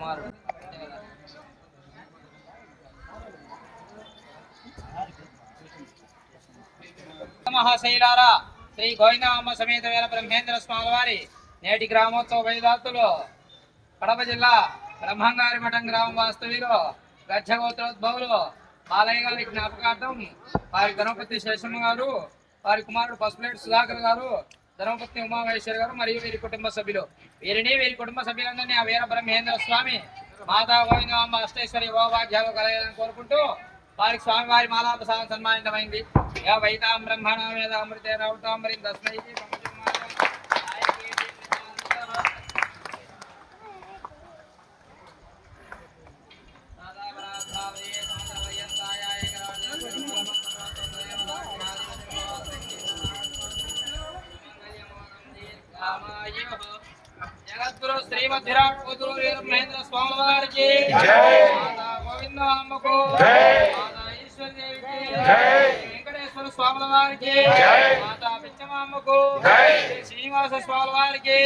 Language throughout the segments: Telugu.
కుమారుడు మహాశైలారా శ్రీ గోవిందమ్మ సమేత వీర బ్రహ్మేంద్ర స్వామి వారి నేటి గ్రామోత్సవ వైదాతులు కడప జిల్లా బ్రహ్మంగారి మఠం గ్రామం వాస్తవ్యులు గచ్చగోత్రోద్భవులు బాలయ్య గారి జ్ఞాపకార్థం వారి ధనపతి శేషమ్మ గారు, వారి కుమారుడు పసుపులేటి సుధాకర్ గారు, ధనపతి ఉమామహేశ్వర్ గారు మరియు వీరి కుటుంబ సభ్యులు, వీరి కుటుంబ సభ్యులందరినీ ఆ వీర బ్రహ్మేంద్ర స్వామి మాతా గోవిందమ్మ అష్టేశ్వరి భోగభాగ్యాలు కలగాలని కోరుకుంటూ వారికి స్వామివారి మాలాపసాదం సన్మానితమైంది. వైతాం బ్రహ్మణ వేదామృతే రౌతాంబరి తస్మై జగద్గురు శ్రీమద్ విరాట్ కూతురు వీర మహేంద్ర స్వామి వారికి మాతా గోవిందమ్మకు, మాతా ఈశ్వరదేవికి, వెంకటేశ్వర స్వాముల వారికి, మాతా పిచ్చమామ్మకు, శ్రీనివాస స్వామి వారికి,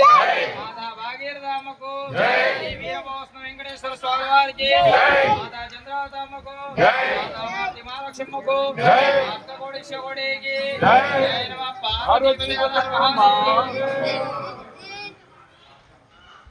మాతా భాగీరథమ్మకు, శ్రీ వీరభోస్న వెంకటేశ్వర స్వామి వారికి, మాతా చంద్రావతమ్మకు, మాతా మూర్తి మహాలక్ష్మమ్మకు, అక్క కోడి శివుడికి, పార్వతీ